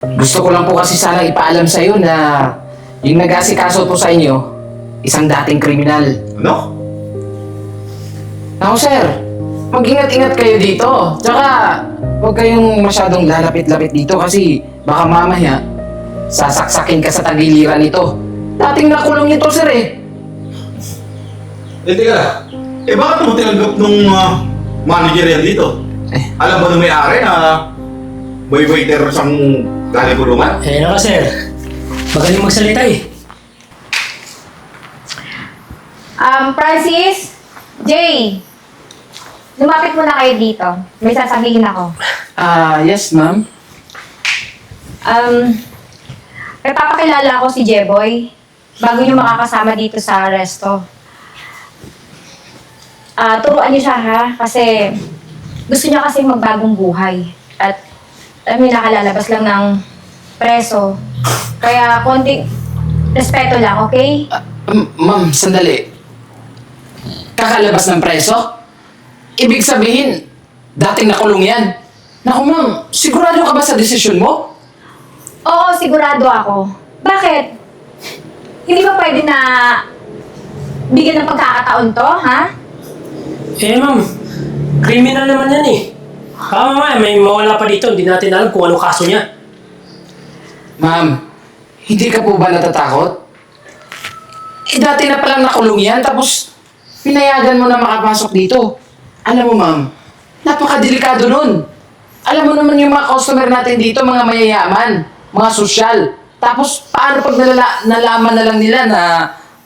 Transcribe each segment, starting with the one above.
Gusto ko lang po kasi sana ipaalam sa iyo na yung nag-asikaso po sa inyo, isang dating kriminal. Ano? Ako sir, mag-ingat-ingat kayo dito. Tsaka, huwag kayong masyadong lalapit-lapit dito kasi baka mamaya sasaksakin ka sa tagiliran nito. Dating nakulong nito sir eh. Teka. Bakit mo tinanggap nung manager yan dito? Alam ba nung may-ari na waiter siyang galing kulungan? Naka sir, magaling magsalita eh. Francis, Jay, lumapit muna kayo dito. May sasabihin ako. Yes ma'am. May papakilala ko si Jeboy bago niyo makakasama dito sa resto. Turuan niyo siya ha, kasi gusto niya kasi magbagong buhay. At alam niyo, nakalalabas lang ng preso. Kaya konting respeto lang, okay? Ma'am, sandali. Kakalabas ng preso? Ibig sabihin, dating nakulong yan. Naku ma'am, sigurado ka ba sa desisyon mo? Oo, sigurado ako. Bakit? Hindi ba pwede na bigyan ng pagkakataon to, ha? Ma'am, criminal naman yan eh. Baka mamaya may mawala pa dito, hindi natin alam kung anong kaso niya. Ma'am, hindi ka po ba natatakot? Dati na palang nakulong yan, tapos pinayagan mo na makapasok dito. Alam mo ma'am, napakadelikado nun. Alam mo naman yung mga customer natin dito, mga mayayaman, mga sosyal. Tapos paano pag nalaman na lang nila na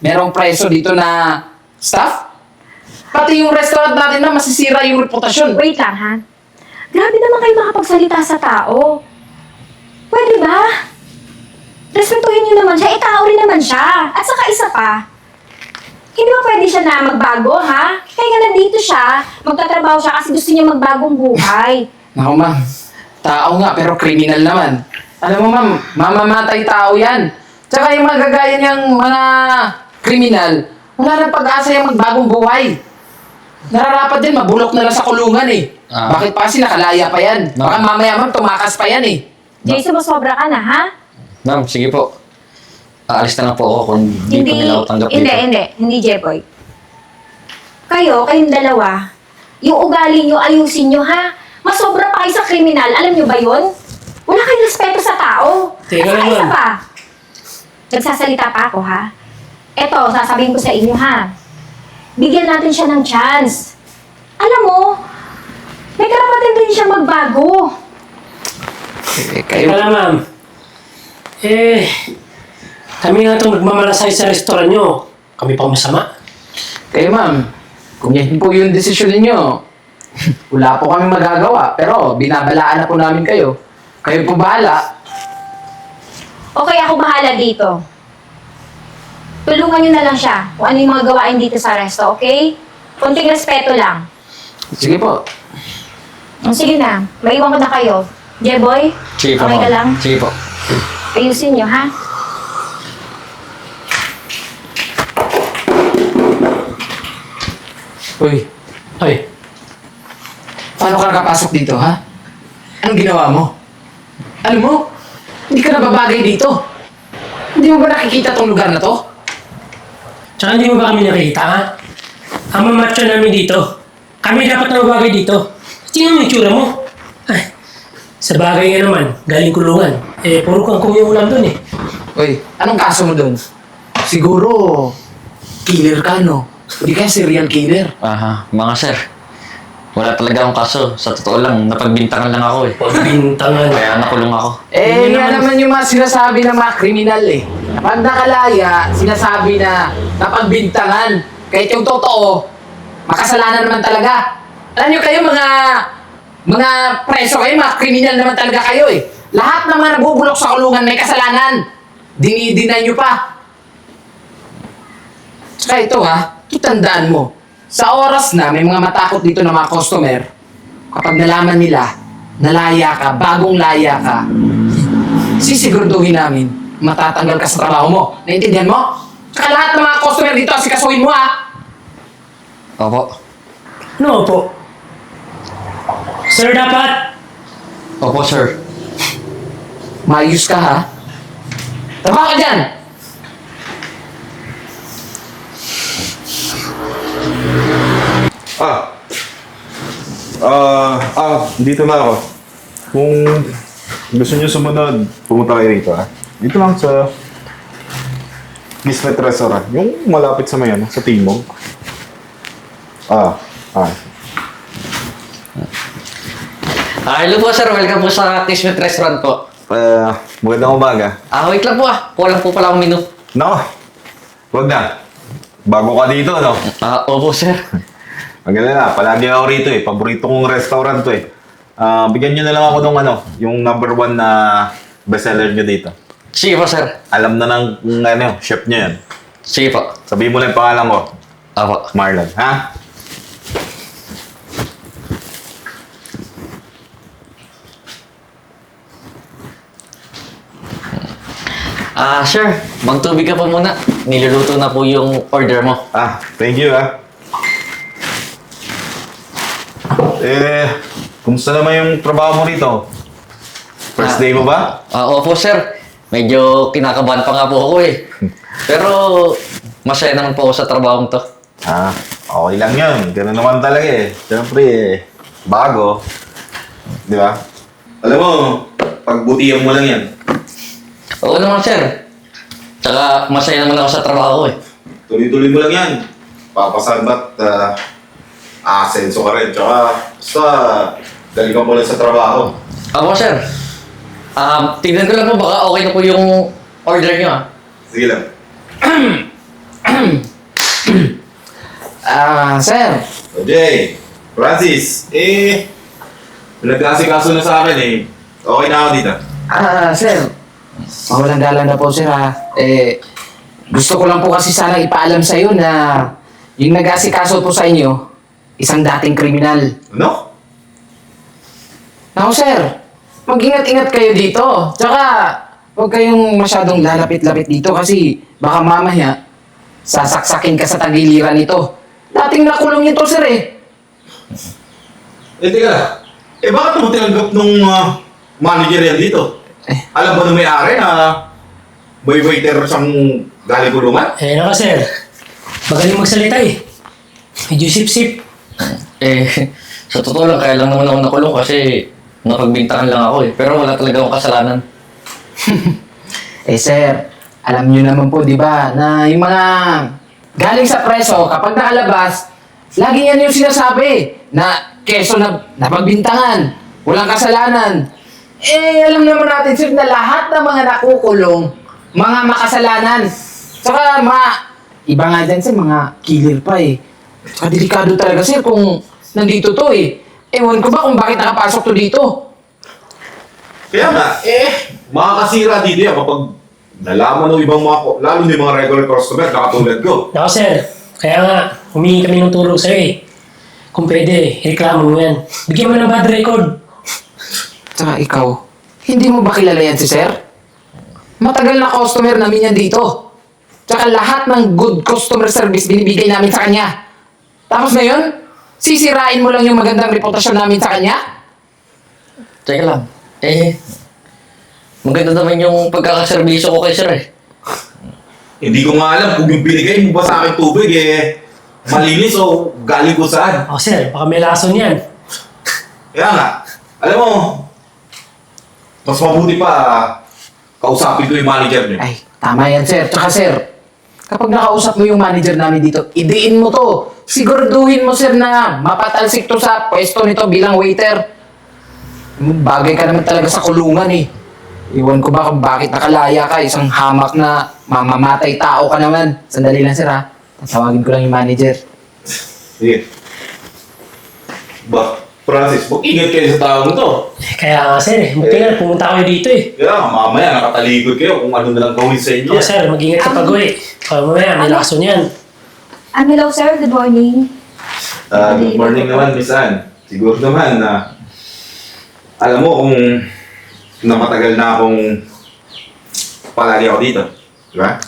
merong preso dito na staff? Pati yung restaurant natin na masisira yung reputasyon. Wait lang, ha? Grabe naman kayo makapagsalita sa tao. Pwede ba? Respetuhin niyo naman siya. Tao rin naman siya. At saka isa pa, hindi ba pwede siya na magbago, ha? Kaya nga nandito siya, magtatrabaho siya kasi gusto niya magbagong buhay. Naku ma'am, tao nga pero kriminal naman. Alam mo ma'am, mamamatay tao yan. Tsaka yung magagaya niyang mga kriminal, wala nang pag-asa yung magbagong buhay. Nararapat din, mabulok na lang sa kulungan eh. Bakit pa kasi nakalaya pa yan? Baka mamaya ma'am, tumakas pa yan eh. Jay, sumusobra ka na, ha? Ma'am, sige po. Aalis na lang po ako kung di po nila ako tanggap dito. Hindi, Jeboy. Kayong dalawa, yung ugali nyo, ayusin nyo, ha? Masobra pa kayo sa kriminal, alam nyo ba yun? Wala kayong respeto sa tao. Teka At saka lang isa yun. pa, nagsasalita pa ako, ha? Eto, sasabihin ko sa inyo, ha? Bigyan natin siya ng chance. Alam mo, may karapatan din siya magbago. Teka lang ma'am. Kami nga itong nagmamalasay sa restaurant nyo. Kami pang masama. Kayo ma'am, kung yan po yung desisyon ninyo, wala po kami magagawa. Pero binabalaan na po namin kayo. Kayo po bahala. Okay, ako bahala dito. Tulungan nyo na lang siya kung ano yung mga gawain dito sa resto, okay? Konting respeto lang. Sige po. Sige na, maiwan ko na kayo. Jeboy, Sige po, okay ka ma'am. lang? Sige po. Ayusin nyo, ha? Uy, Ay, paano ka nakapasok dito, ha? Anong ginawa mo? Alam mo, hindi ka nababagay dito. Hindi mo ba nakikita tong lugar na to? tsaka hindi mo ba kami nakikita ha? Ang mamacho namin dito. Kami dapat na mabagay dito. Tingnan mo yung tsura mo. Ay, sa bagay nga naman, galing kulungan. Puro kang kumiulam dun eh. Uy, anong kaso mo doon? Siguro, killer ka, no? Hindi ka serial killer. Mga sir. Wala talaga akong kaso. Sa totoo lang, napagbintangan lang ako eh. Pagbintangan. Kaya nakulong ako. Eh, yan naman yung mga sinasabi ng mga kriminal eh. Pag nakalaya, sinasabi na napagbintangan. Kahit yung totoo, makasalanan naman talaga. Alam nyo kayo, mga preso kayo, mga kriminal naman talaga kayo eh. Lahat ng mga nabubulok sa kulungan may kasalanan. Dinidinay nyo pa. Saka ito ha, tandaan mo. Sa oras na may mga matakot dito na mga customer, kapag nalaman nila, nalaya ka, bagong laya ka, sisiguraduhin namin, matatanggal ka sa trabaho mo. Naintindihan mo? Saka lahat ng mga customer dito, asikasuhin mo ha. Opo. Ano po? Sir, dapat Opo, sir. Mayus ka ha? Tama ka dyan! Dito na ako. Kung gusto niyo sumunod, pumunta kayo rito, ha? Dito lang sa Kismet Restaurant. Yung malapit sa may, ano, sa Timog. Hello po sir, welcome po sa Kismet Restaurant po. Magandang umaga. Wait lang po kulang po pala akong menu. Nako, wag na. Bago ka dito, no? Opo sir. Maganda na, palagi ako rito eh. Paborito kong restaurant to eh. Bigyan nyo na lang ako nung ano, yung number 1 na bestseller nyo dito. Sige po sir. Alam na ng chef nyo yan. Sige po. Sabihin mo lang yung pangalan ko, Opo. Marlon, ha? Sir, magtubig ka po muna. Niluluto na po yung order mo. Thank you, ha? Kumusta naman yung trabaho mo rito? First day mo ba? Opo sir. Medyo kinakabahan pa nga po ako eh. Pero masaya naman po ako sa trabahong to. Okay lang yun. Ganun naman talaga eh. Siyempre, bago. Di ba? Alam mo, pagbutihan mo lang yan. Oo naman sir. Tsaka masaya naman ako sa trabaho ko eh. Tuloy-tuloy mo lang yan. Papasan ba't asenso ka rin. Tsaka, basta, galing ka mo lang sa trabaho. Opo sir. Tignan ko lang po baka okay na po yung order nyo Sige lang. Sir. Jay, Francis, nagkasikaso na sa akin eh. Okay na ako dito. Sir. Mawalang galang na po, sir ha. Gusto ko lang po kasi sana ipaalam sa'yo na yung nag-asikaso po sa inyo, isang dating kriminal. Ano? Naku, sir. Mag-ingat-ingat kayo dito. Tsaka, huwag kayong masyadong lalapit-lapit dito kasi baka mamaya sasaksakin ka sa tagiliran nito. Dating nakulong ito, sir eh. Teka. Bakit mo tinanggap nung manager yan dito? Alam ba nung may-ari na may waiter siyang galing kulungan? Naka sir. Magaling magsalita eh. Medyo sip-sip. Sa totoo lang, kaya lang naman ako nakulong kasi napagbintangan lang ako eh. Pero wala talaga akong kasalanan. Sir, alam niyo naman po, di ba, na yung mga galing sa preso, kapag nakalabas, lagi yan yung sinasabi na keso na napagbintangan, walang kasalanan. Alam naman natin, sir, na lahat ng mga nakukulong, mga makasalanan. Tsaka, iba nga dyan, sir, mga killer pa eh. Tsaka delikado talaga, sir, kung nandito to eh. Ewan ko ba kung bakit nakapasok to dito? Kaya nga, makakasira dito yan kapag nalaman ng ibang mga, lalo na yung mga regular customer na katulad ko. Naka sir. Kaya nga, humingi kami ng tulong sa'yo eh. Kung pwede, reklamo mo yan. Bigyan mo ng bad record. Tsaka ikaw, hindi mo ba kilala yan si sir? Matagal na customer namin yan dito. Tsaka lahat ng good customer service binibigay namin sa kanya. Tapos ngayon, sisirain mo lang yung magandang reputasyon namin sa kanya? Teka lang. Maganda naman yung pagkakaservisyo ko kay sir eh. Hindi ko nga alam kung yung binigay mo ba sa akin tubig malinis o galing ko saan. Sir, baka may lason yan. Kaya nga, alam mo, mas mabuti pa kausapin ko yung manager niyo. Ay, tama yan sir. Tsaka sir, kapag nakausap mo yung manager namin dito, idiin mo to. Siguraduhin mo sir na mapatalsik to sa pwesto nito bilang waiter. Bagay ka naman talaga sa kulungan eh. Iwan ko ba kung bakit nakalaya ka, isang hamak na mamamatay tao ka naman. Sandali lang sir ha. Tatawagin ko lang yung manager. Sige. Francis, mag-ingat kayo sa taong to. Kaya nga sir eh. Buti nga, pumunta kayo dito eh. Kaya mamaya nakatalikod kayo kung ano na lang gawin sa inyo. Sir, mag-ingat ka pag-uwi. Mamaya, may lason yan. Hello sir, good morning. Good morning naman, Miss Ann. Siguro naman na alam mo kung matagal na akong palagi ako dito. Di ba?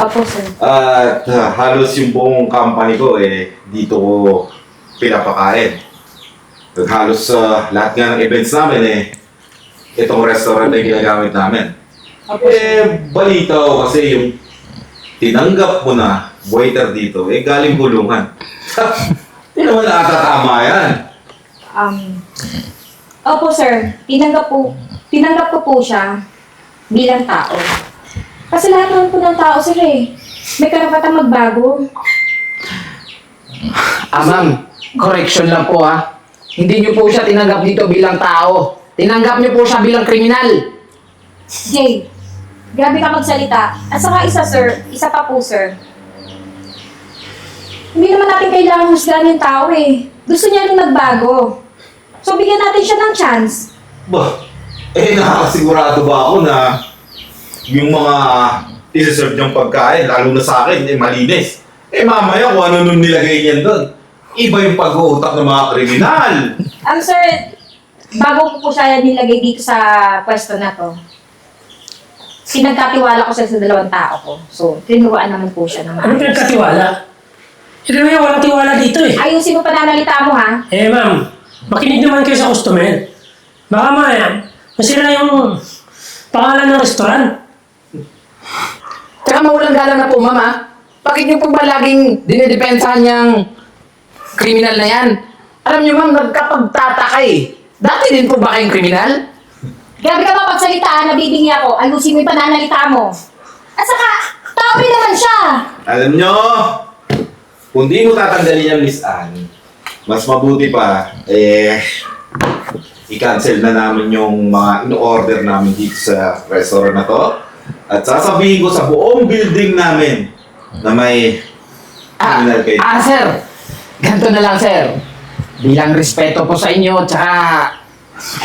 Opo sir. At halos yung buong company ko dito ko pinapakain. At halos lahat nga ng events namin itong restaurant na ginagamit namin. Balita ko kasi yung tinanggap mo na waiter dito, galing gulungan. Hindi naman nakatatama yan. Opo sir, tinanggap ko po siya bilang tao. Kasi lahat naman po ng tao sir may karapatang magbago. Ma'am, correction lang po Hindi niyo po siya tinanggap dito bilang tao. Tinanggap niyo po siya bilang kriminal. Jay, grabe ka magsalita. At saka isa pa po sir. Hindi naman natin kailangan husgahan yung tao Gusto niya rin magbago. So bigyan natin siya ng chance. Nakakasigurado ba ako na yung mga isi-serve niyang pagkain, lalo na sa akin, malinis. Mamaya kung ano nung nilagay niyan doon. Iba yung pag-uutak ng mga kriminal. Sir, bago ko po siya nilagay dito sa pwesto na to, pinagkatiwala ko siya sa dalawang tao ko. So, tinuruan naman po siya ng Ano maayos. pinagkatiwala? Ikaw na walang tiwala dito Ayusin mo pananalita mo ha. Ma'am, makinig naman kayo sa customer. Baka masira yung pangalan ng restaurant. Tsaka mawalang galang na po, ma'am Bakit niyo po ba laging dinidepensahan niyang kriminal na yan? Alam niyo, ma'am, nagkapagtataka Dati din po ba kayong kriminal? Grabe ka ba pagsalitaan, nabibingi ako. Ayusin mo yung pananalita mo. At saka, tao rin naman siya. Alam nyo, kung di mo tatanggalin yan, Miss Anne, mas mabuti pa, i-cancel na namin yung mga in-order namin dito sa restaurant na to. At sasabihin ko sa buong building namin na may criminal kayo. Sir. Ganito na lang, sir. Bilang respeto po sa inyo, tsaka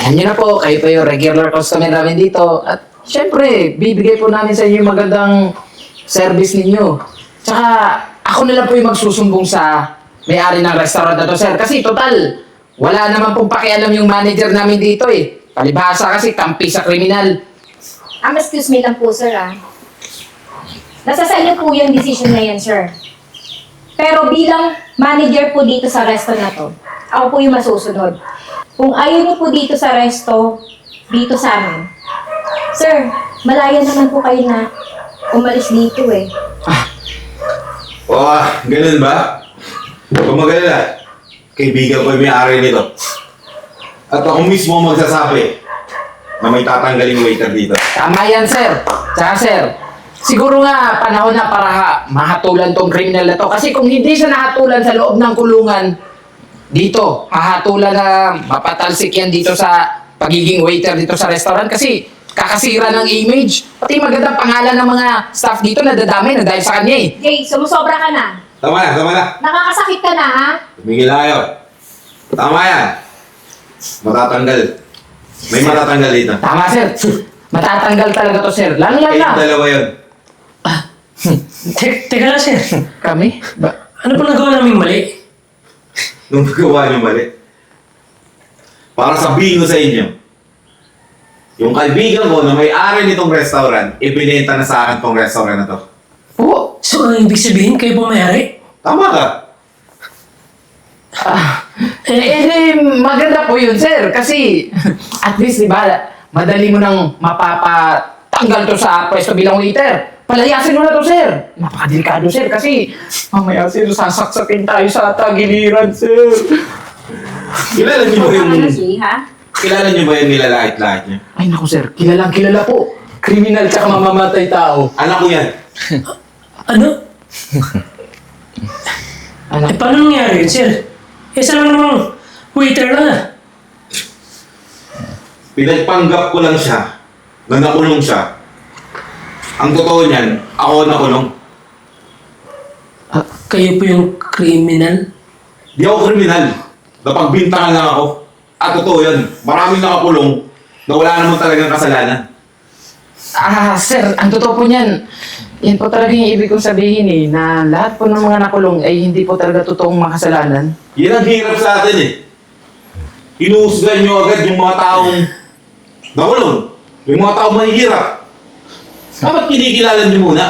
alam niyo na po, kayo po yung regular customer namin dito. At syempre, bibigay po namin sa inyo yung magandang service ninyo. Tsaka ako na lang po yung magsusumbong sa may-ari ng restaurant na to, sir. Kasi total, wala naman pong pakialam yung manager namin dito Palibhasa kasi kampi sa kriminal. Excuse me lang po, sir Nasa sa inyo po yung decision na yan, sir. Pero bilang manager po dito sa resto na to, ako po yung masusunod. Kung ayaw niyo po dito sa resto, dito sa amin. Sir, malaya naman po kayo na umalis dito Ganun ba? Kung magalala, kaibigan ko yung may-ari nito. At ako mismo magsasabi na may tatanggaling waiter dito. Tama yan, sir. Tsaka, sir, siguro nga panahon na para mahatulan tong kriminal na to. Kasi kung hindi siya nahatulan sa loob ng kulungan, dito, hahatulan na mapatalsik yan dito sa pagiging waiter dito sa restaurant. Kasi kakasira ng image. Pati magandang pangalan ng mga staff dito nadadamay na dahil sa kanya Jay, sumusobra ka na. Tama na. Nakakasakit ka na, ha? Tumigil na kayo. Tama yan. Matatanggal. May matatanggal dito. Tama, sir. Matatanggal talaga to, sir. Lalo Kayong na. dalawa yun. Teka lang, sir. Kami? Ano pa nagawa naming mali? Nung gawa niyo mali. Para sabihin ko sa inyo, yung kaibigan ko na may-ari nitong restaurant, ibinenta na sa akin tong restaurant na to. Oo. So, ang ibig sabihin, kayo po may-ari? Tama ka. Maganda po yun, sir. Kasi, at least, di ba, madali mo nang mapapatanggal to sa pwesto bilang waiter. Palayasin mo na to, sir. Napakadelikado, sir. Kasi, mamaya, sir, sasaksakin tayo sa tagiliran, sir. Kilala niyo ba yung... Jay, ha? Kilala niyo ba yung nilalait-lait niya? Ay, naku, sir. Kilalang kilala po. Kriminal tsaka mamamatay tao. Anak ko yan. Ano? Anak, Paano nangyari yun, sir? Isa lang namang waiter lang Pinagpanggap ko lang siya na nakulong siya. Ang totoo niyan, ako nakulong. Kayo po yung criminal? Di ako kriminal. Napagbintangan lang ako. At totoo yan. Maraming nakakulong na wala naman talagang kasalanan. sir, ang totoo po niyan, yan po talaga yung ibig kong sabihin na lahat po ng mga nakulong ay hindi po talaga totoong makasalanan. Yan ang hirap sa atin Inuusgan nyo agad yung mga taong nakulong. Yung mga taong mahihirap. Dapat kinikilala nyo muna.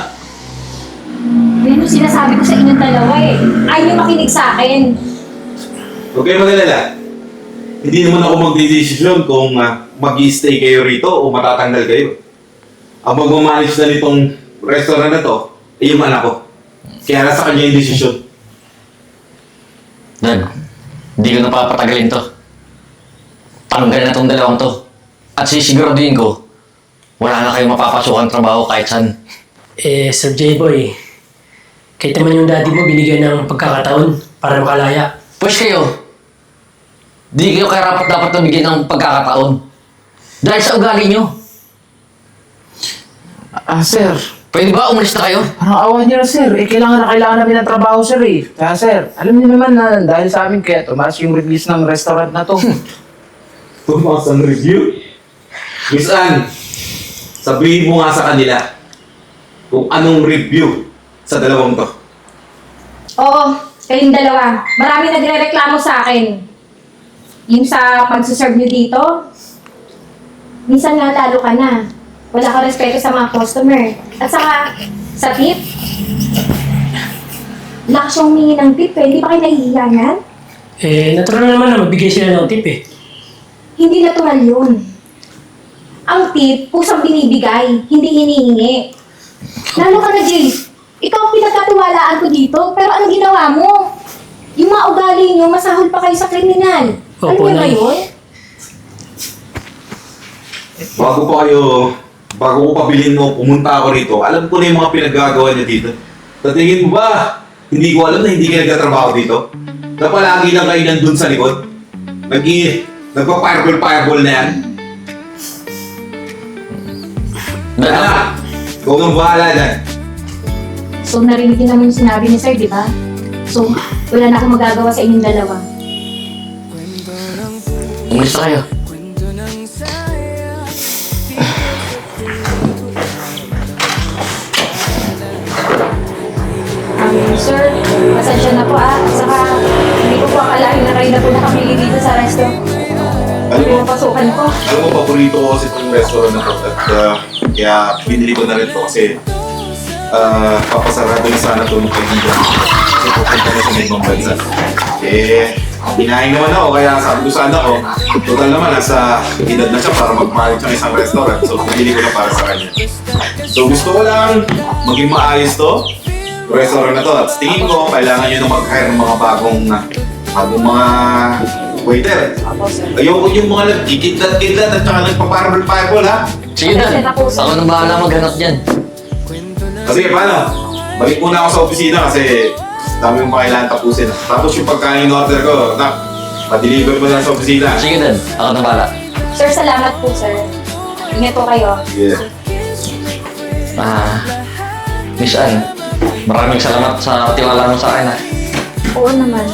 Yan yung sinasabi ko sa inyong dalawa Ayaw niyo makinig sa akin. Huwag kayo mag-alala. Hindi naman ako magdidesisyon kung mag-i-stay kayo rito o matatanggal kayo. Ang magmamanage na nitong restaurant na to, ay yung anak ko. Kaya nasa kanya yung desisyon. Dad, hindi ko napapatagalin to. Tanggal na tong dalawang to. At sisiguraduhin ko, wala na kayong mapapasukang trabaho kahit saan. Sir J-Boy, kahit naman yung daddy mo binigyan ng pagkakataon para makalaya. Pwes kayo, di kayo karapat dapat na bigyan ng pagkakataon. Dahil sa ugali nyo. Sir, Pwede ba umalis na kayo? parang awa niyo na, sir. Kailangan namin ng trabaho, sir, eh. Kaya, sir, alam niyo naman na dahil sa amin, kaya tumaas yung reviews ng restaurant na to. Tumakas ang review. Miss Ann, sabihin mo nga sa kanila kung anong review sa dalawang to. Oo, kayong dalawa. Marami nagre-reklamo sa akin. Yung sa pagsuserve nyo dito, minsan nga lalo ka na. Wala ka respeto sa mga customer. At saka, sa tip, lakas yung humingi ng tip eh. Hindi pa kayo nahihiya yan? Natural naman na magbigay sila ng tip eh. Hindi natural yun. Ang tip, pusang binibigay, hindi hinihingi. Lalo ka na, Jay. Ikaw ang pinagkatiwalaan ko dito, pero anong ginawa mo? Yung mga ugali nyo, masahol pa kayo sa kriminal. Ano Opo, ba Nay. yun? Bago ko pabilin mo, pumunta ako rito, alam ko na yung mga pinaggagawa niya dito. Sa tingin mo ba, hindi ko alam na hindi ka nagtatrabaho dito? Na palagi lang kayo nandun sa likod? Nagpa-fireball na yan? Anak, huwag kang bahala dyan. So, narinig din naman yung sinabi ni Sir, di ba? So, wala na akong magagawa sa inyong dalawa. Umalis na kayo. Sir, pasensya na po Saka, hindi ko po akalain na kayo na po nakamili dito sa resto. Alam mo, Pinapasukan ko. paborito ko kasi itong restaurant na to. At kaya binili ko na rin to kasi papasarado na sana ito ng kaibigan. Kasi pupunta na sa ibang bansa. Hinahin naman ako kaya sabi ko sa anak ko, total naman nasa edad na siya para mag-manage ng isang restaurant. So binili ko na para sa kanya. So gusto ko lang maging maayos to, restaurant na to. At tingin ko, kailangan nyo na mag-hire ng mga bagong mga waiter. Ayoko yung mga nagkikidlat-kidlat at saka nagpa-fireball ha. Sige na. Ako nang bahala maghanap dyan. Sige, paano? Balik muna ako sa opisina kasi dami yung kailangan tapusin. Tapos yung pagkain in-order ko, pa-deliver mo na sa opisina. Sige Dan, ako nang bahala. Sir, salamat po, sir. Ingat po kayo. Yeah. Miss Ann, maraming salamat sa tiwala mo sa akin ha. Oo naman.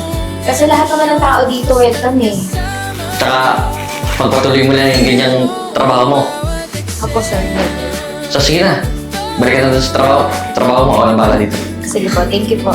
Kasi lahat naman ng tao dito, welcome eh. Tsaka, pagpatuloy mo na yung ganyang trabaho mo. Ako, sir. So sige na, balik ka na sa trabaho mo, ako nang bahala dito. Sige po, thank you po.